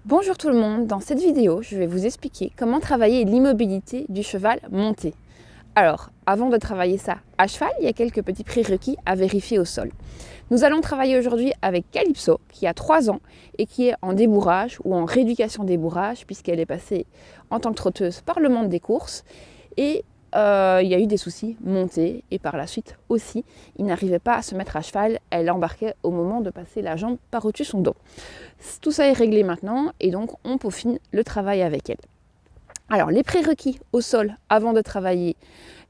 Bonjour tout le monde, dans cette vidéo, je vais vous expliquer comment travailler l'immobilité du cheval monté. Alors, avant de travailler ça à cheval, il y a quelques petits prérequis à vérifier au sol. Nous allons travailler aujourd'hui avec Calypso, qui a 3 ans et qui est en débourrage ou en rééducation débourrage, puisqu'elle est passée en tant que trotteuse par le monde des courses. Et il y a eu des soucis montée et par la suite aussi, il n'arrivait pas à se mettre à cheval, elle embarquait au moment de passer la jambe par-dessus son dos. Tout ça est réglé maintenant et donc on peaufine le travail avec elle. Alors les prérequis au sol avant de travailler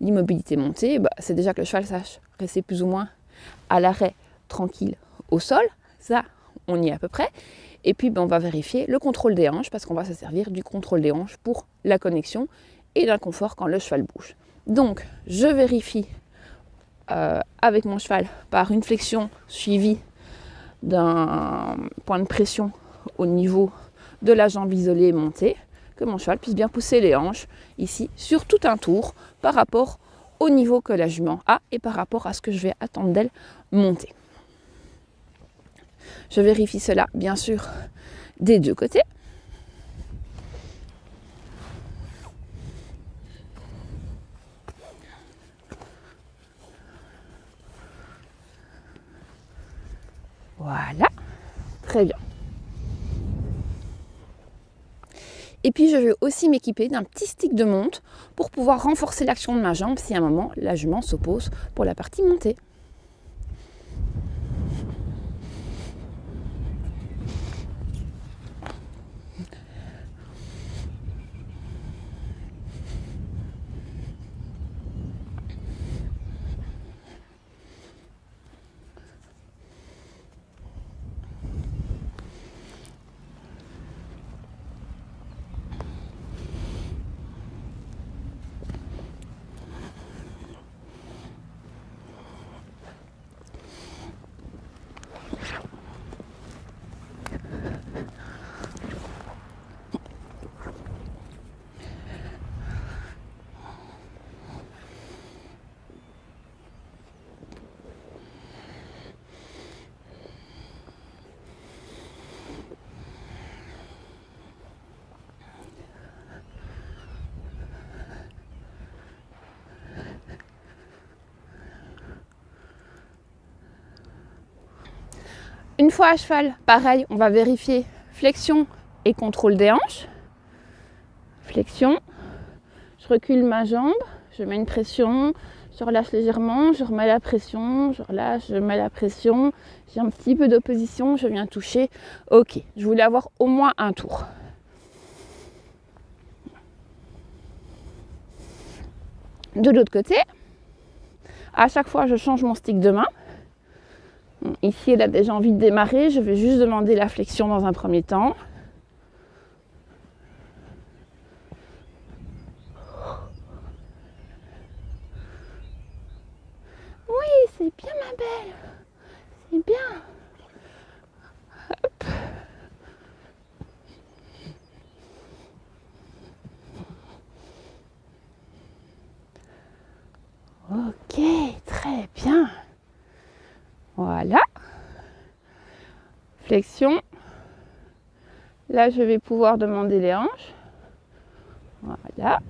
l'immobilité montée, c'est déjà que le cheval sache rester plus ou moins à l'arrêt tranquille au sol, ça on y est à peu près. Et puis on va vérifier le contrôle des hanches parce qu'on va se servir du contrôle des hanches pour la connexion et l'inconfort quand le cheval bouge. Donc je vérifie avec mon cheval par une flexion suivie d'un point de pression au niveau de la jambe isolée montée, que mon cheval puisse bien pousser les hanches ici sur tout un tour par rapport au niveau que la jument a et par rapport à ce que je vais attendre d'elle monter. Je vérifie cela bien sûr des deux côtés. Voilà, très bien. Et puis je vais aussi m'équiper d'un petit stick de monte pour pouvoir renforcer l'action de ma jambe si à un moment la jument s'oppose pour la partie montée. Une fois à cheval, pareil, on va vérifier flexion et contrôle des hanches. Flexion, je recule ma jambe, je mets une pression, je relâche légèrement, je remets la pression, je relâche, je mets la pression, j'ai un petit peu d'opposition, je viens toucher. Ok, je voulais avoir au moins un tour. De l'autre côté, à chaque fois je change mon stick de main. Ici, elle a déjà envie de démarrer. Je vais juste demander la flexion dans un premier temps. Oui, c'est bien ma belle. C'est bien. Hop. Ok, très bien. Voilà. Flexion. Là, je vais pouvoir demander les hanches. Voilà.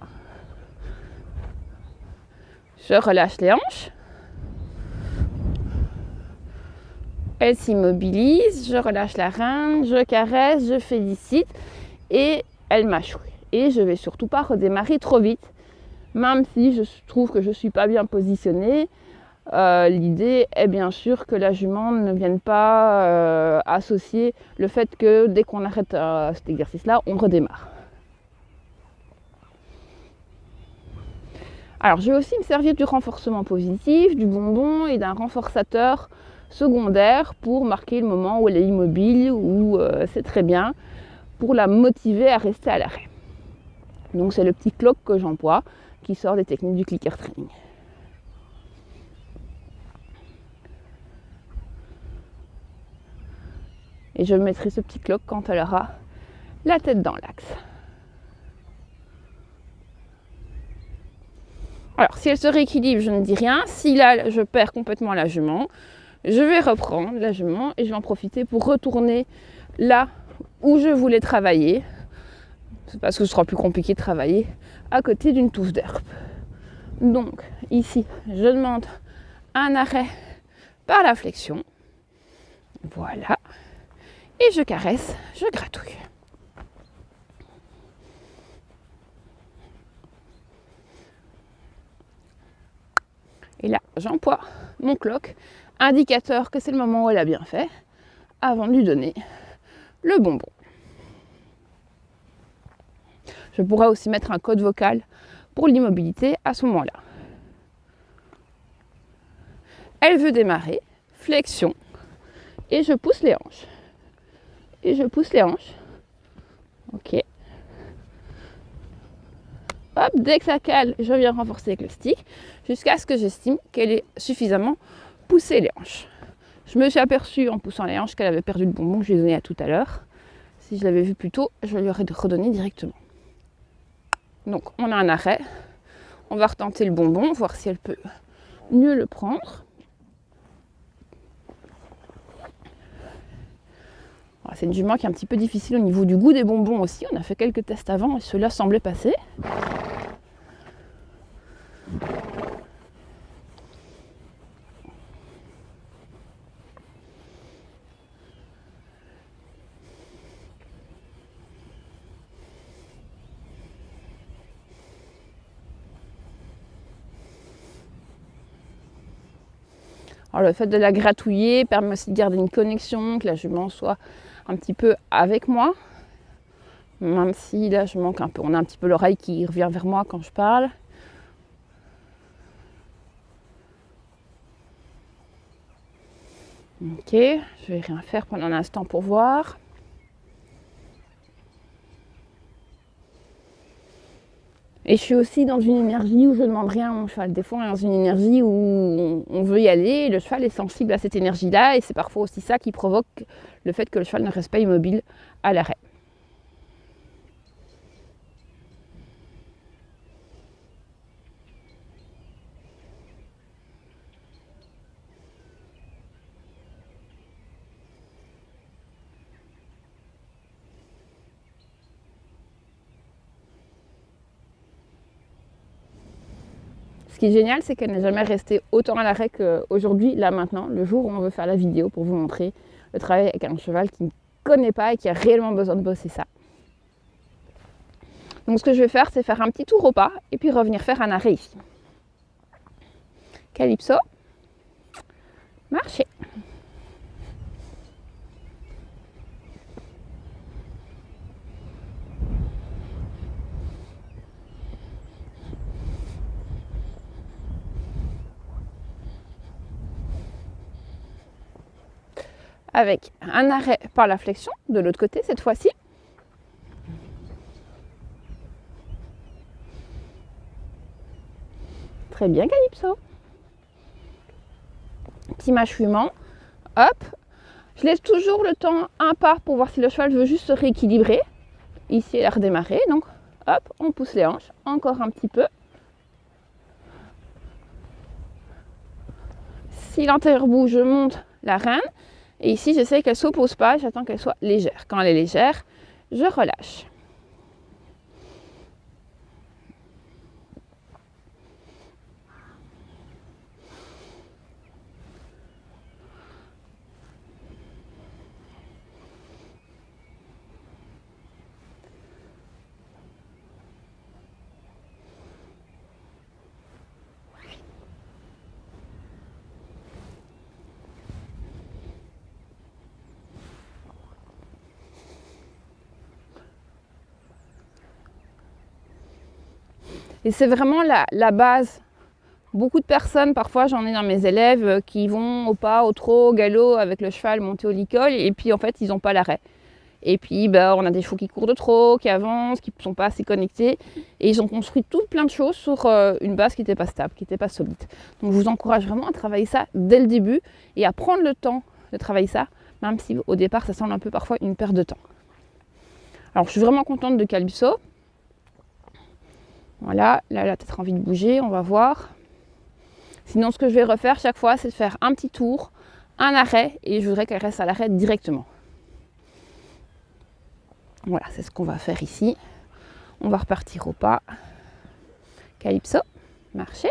Je relâche les hanches. Elle s'immobilise. Je relâche la reine. Je caresse. Je félicite. Et elle mâchouille. Et je ne vais surtout pas redémarrer trop vite. Même si je trouve que je ne suis pas bien positionnée. L'idée est bien sûr que la jument ne vienne pas associer le fait que dès qu'on arrête cet exercice-là, on redémarre. Alors je vais aussi me servir du renforcement positif, du bonbon et d'un renforçateur secondaire pour marquer le moment où elle est immobile, où c'est très bien, pour la motiver à rester à l'arrêt. Donc c'est le petit clock que j'emploie qui sort des techniques du clicker training. Et je mettrai ce petit clock quand elle aura la tête dans l'axe. Alors, si elle se rééquilibre, je ne dis rien. Si là, je perds complètement la jument, je vais reprendre la jument et je vais en profiter pour retourner là où je voulais travailler, c'est parce que ce sera plus compliqué de travailler à côté d'une touffe d'herbe. Donc ici, je demande un arrêt par la flexion. Voilà. Et je caresse, je gratouille. Et là, j'emploie mon cloque, indicateur que c'est le moment où elle a bien fait, avant de lui donner le bonbon. Je pourrais aussi mettre un code vocal pour l'immobilité à ce moment-là. Elle veut démarrer, flexion, et je pousse les hanches. Et je pousse les hanches. Ok. Hop, dès que ça cale, je viens renforcer avec le stick, jusqu'à ce que j'estime qu'elle ait suffisamment poussé les hanches. Je me suis aperçue en poussant les hanches qu'elle avait perdu le bonbon que je lui ai donné à tout à l'heure. Si je l'avais vu plus tôt, je lui aurais redonné directement. Donc on a un arrêt, on va retenter le bonbon, voir si elle peut mieux le prendre. C'est une jument qui est un petit peu difficile au niveau du goût des bonbons aussi. On a fait quelques tests avant et cela semblait passer. Alors, le fait de la gratouiller permet aussi de garder une connexion, que la jument soit un petit peu avec moi. Même si là je manque un peu, on a un petit peu l'oreille qui revient vers moi quand je parle. Ok, je vais rien faire pendant un instant pour voir. Et je suis aussi dans une énergie où je ne demande rien à mon cheval. Des fois, on est dans une énergie où on veut y aller, et le cheval est sensible à cette énergie-là, et c'est parfois aussi ça qui provoque le fait que le cheval ne reste pas immobile à l'arrêt. Ce qui est génial, c'est qu'elle n'est jamais restée autant à l'arrêt qu'aujourd'hui, là maintenant, le jour où on veut faire la vidéo pour vous montrer le travail avec un cheval qui ne connaît pas et qui a réellement besoin de bosser ça. Donc ce que je vais faire, c'est faire un petit tour au pas et puis revenir faire un arrêt ici. Calypso, marchez. Avec un arrêt par la flexion, de l'autre côté cette fois-ci. Très bien, Calypso. Petit mâchouillement. Hop. Je laisse toujours le temps un pas pour voir si le cheval veut juste se rééquilibrer. Ici, elle a redémarré. Donc, hop, on pousse les hanches. Encore un petit peu. Si l'antérieur bouge, je monte la reine. Et ici, j'essaie qu'elle ne s'oppose pas. J'attends qu'elle soit légère. Quand elle est légère, je relâche. Et c'est vraiment la base. Beaucoup de personnes, parfois j'en ai dans mes élèves, qui vont au pas, au trot, au galop avec le cheval monté au licol et puis en fait ils n'ont pas l'arrêt. Et puis on a des chevaux qui courent de trop, qui avancent, qui ne sont pas assez connectés et ils ont construit tout plein de choses sur une base qui n'était pas stable, qui n'était pas solide. Donc je vous encourage vraiment à travailler ça dès le début et à prendre le temps de travailler ça, même si au départ ça semble un peu parfois une perte de temps. Alors je suis vraiment contente de Calypso. Voilà, là elle a peut-être envie de bouger, on va voir. Sinon ce que je vais refaire chaque fois, c'est de faire un petit tour, un arrêt, et je voudrais qu'elle reste à l'arrêt directement. Voilà, c'est ce qu'on va faire ici. On va repartir au pas. Calypso, marcher.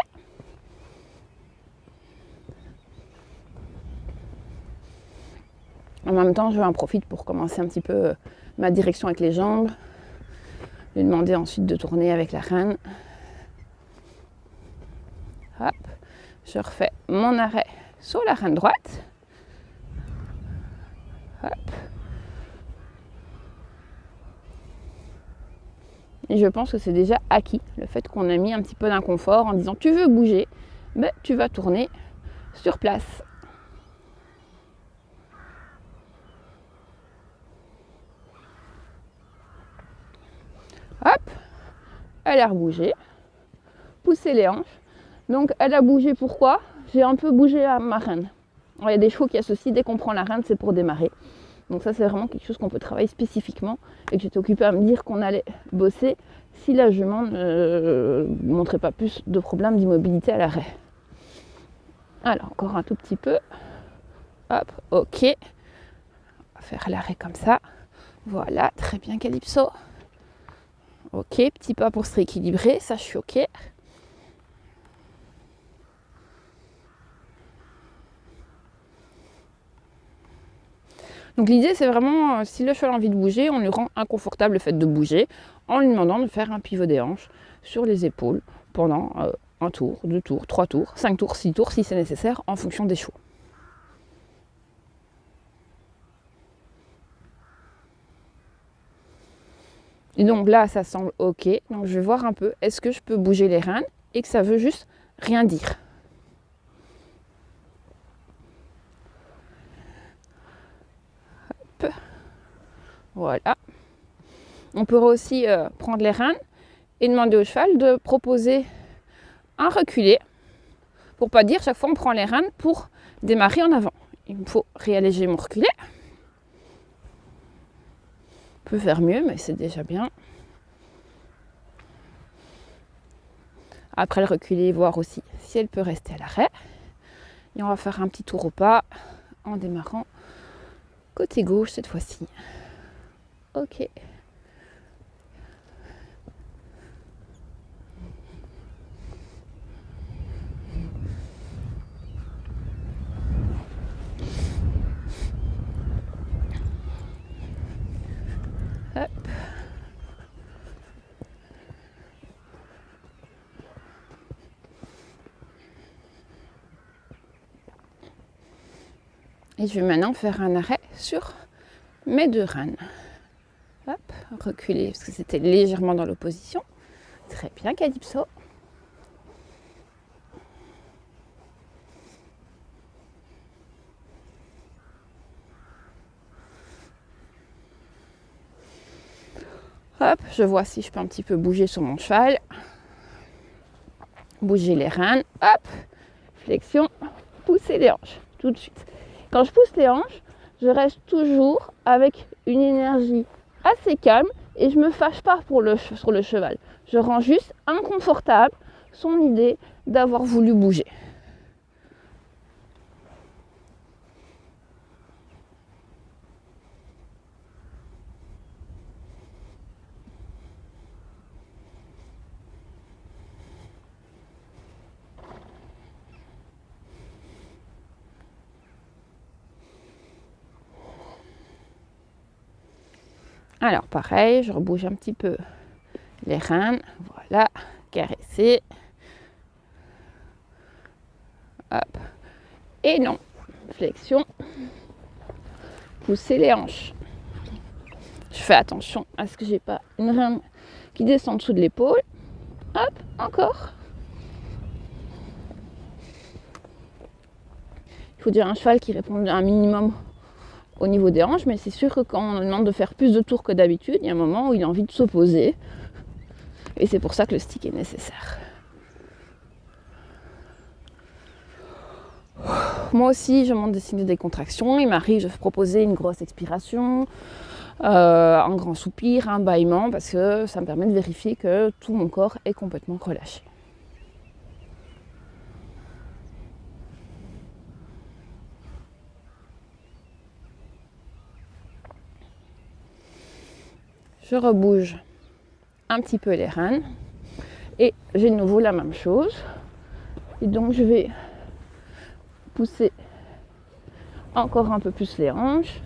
En même temps, je en profite pour commencer un petit peu ma direction avec les jambes. Lui demander ensuite de tourner avec la reine. Hop, je refais mon arrêt sur la reine droite. Hop. Et je pense que c'est déjà acquis, le fait qu'on a mis un petit peu d'inconfort en disant tu veux bouger, ben, tu vas tourner sur place. Hop, elle a rebougé, poussé les hanches. Donc elle a bougé, pourquoi? J'ai un peu bougé à ma reine. Alors, il y a des chevaux qui associent, dès qu'on prend la reine, c'est pour démarrer. Donc ça, c'est vraiment quelque chose qu'on peut travailler spécifiquement et que j'étais occupée à me dire qu'on allait bosser si la jument ne montrait pas plus de problèmes d'immobilité à l'arrêt. Alors, encore un tout petit peu. Hop, ok. On va faire l'arrêt comme ça. Voilà, très bien, Calypso. Ok, petit pas pour se rééquilibrer, ça je suis ok. Donc l'idée c'est vraiment, si le cheval a envie de bouger, on lui rend inconfortable le fait de bouger en lui demandant de faire un pivot des hanches sur les épaules pendant un tour, 2 tours, 3 tours, 5 tours, 6 tours si c'est nécessaire en fonction des chevaux. Et donc là ça semble ok, donc je vais voir un peu, est-ce que je peux bouger les reins et que ça veut juste rien dire. Hop. Voilà. On pourrait aussi prendre les rênes et demander au cheval de proposer un reculé pour pas dire chaque fois on prend les rênes pour démarrer en avant. Il me faut réalléger mon reculé. On peut faire mieux, mais c'est déjà bien. Après le reculer, voir aussi si elle peut rester à l'arrêt. Et on va faire un petit tour au pas en démarrant côté gauche cette fois-ci. Ok. Hop. Et je vais maintenant faire un arrêt sur mes 2 rênes. Hop, reculer parce que c'était légèrement dans l'opposition. Très bien, Calypso. Hop, je vois si je peux un petit peu bouger sur mon cheval. Bouger les rênes. Hop, flexion, pousser les hanches tout de suite. Quand je pousse les hanches, je reste toujours avec une énergie assez calme et je ne me fâche pas sur le cheval. Je rends juste inconfortable son idée d'avoir voulu bouger. Alors pareil, je rebouge un petit peu les rênes, voilà, caresser. Hop. Et non, flexion, pousser les hanches. Je fais attention à ce que j'ai pas une reine qui descend en dessous de l'épaule. Hop, encore. Il faut dire un cheval qui répond un minimum au niveau des hanches, mais c'est sûr que quand on demande de faire plus de tours que d'habitude, il y a un moment où il a envie de s'opposer. Et c'est pour ça que le stick est nécessaire. Moi aussi, je monte des signes de décontraction. Il m'arrive de proposer une grosse expiration, un grand soupir, un bâillement, parce que ça me permet de vérifier que tout mon corps est complètement relâché. je rebouge un petit peu les reins et j'ai de nouveau la même chose. Et donc je vais pousser encore un peu plus les hanches.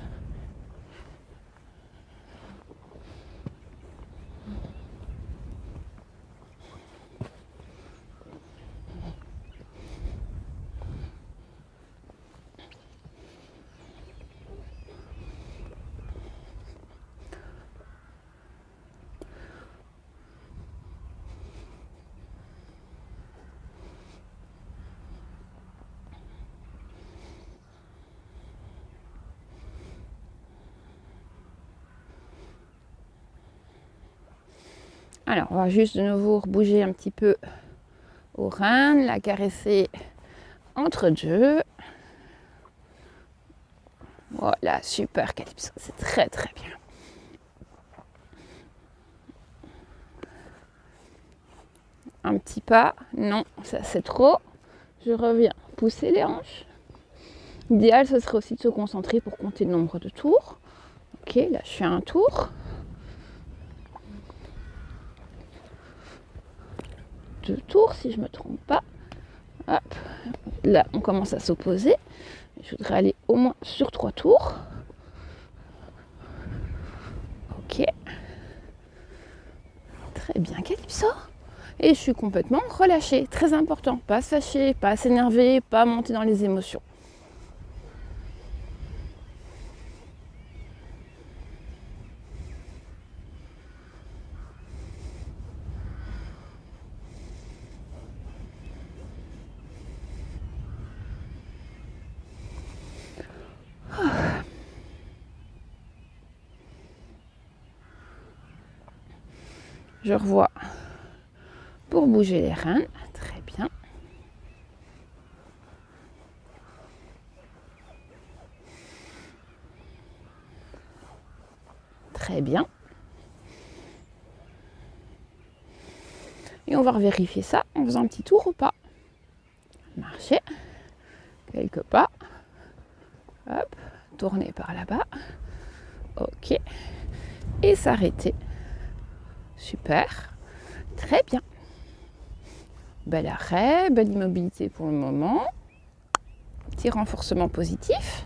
Alors, on va juste de nouveau bouger un petit peu aux reins, la caresser entre deux. Voilà, super Calypso, c'est très très bien. Un petit pas, non, ça c'est trop. Je reviens, pousser les hanches. L'idéal, ce serait aussi de se concentrer pour compter le nombre de tours. Ok, là je fais un tour. 2 tours si je ne me trompe pas. Hop. Là on commence à s'opposer. Je voudrais aller au moins sur 3 tours. Ok. Très bien Calypso. Et je suis complètement relâchée. Très important. Pas se fâcher, pas s'énerver, pas monter dans les émotions. Je revois pour bouger les reins. Très bien. Très bien. Et on va vérifier ça en faisant un petit tour ou pas. Marcher. Quelques pas. Hop. Tourner par là-bas. Ok. Et s'arrêter. Super. Très bien. Bel arrêt, belle immobilité pour le moment. Petit renforcement positif.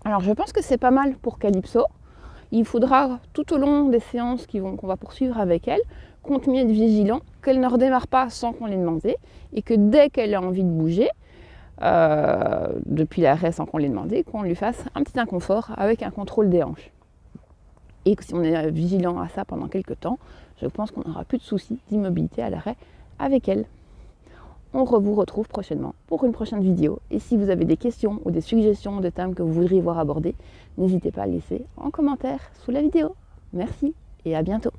Alors je pense que c'est pas mal pour Calypso. Il faudra tout au long des séances qu'on va poursuivre avec elle, continuer d'être vigilant, qu'elle ne redémarre pas sans qu'on l'ait demandé, et que dès qu'elle a envie de bouger, depuis l'arrêt sans qu'on l'ait demandé, qu'on lui fasse un petit inconfort avec un contrôle des hanches. Et que si on est vigilant à ça pendant quelques temps, je pense qu'on n'aura plus de soucis d'immobilité à l'arrêt avec elle. On vous retrouve prochainement pour une prochaine vidéo. Et si vous avez des questions ou des suggestions de thèmes que vous voudriez voir abordés, n'hésitez pas à le laisser en commentaire sous la vidéo. Merci et à bientôt.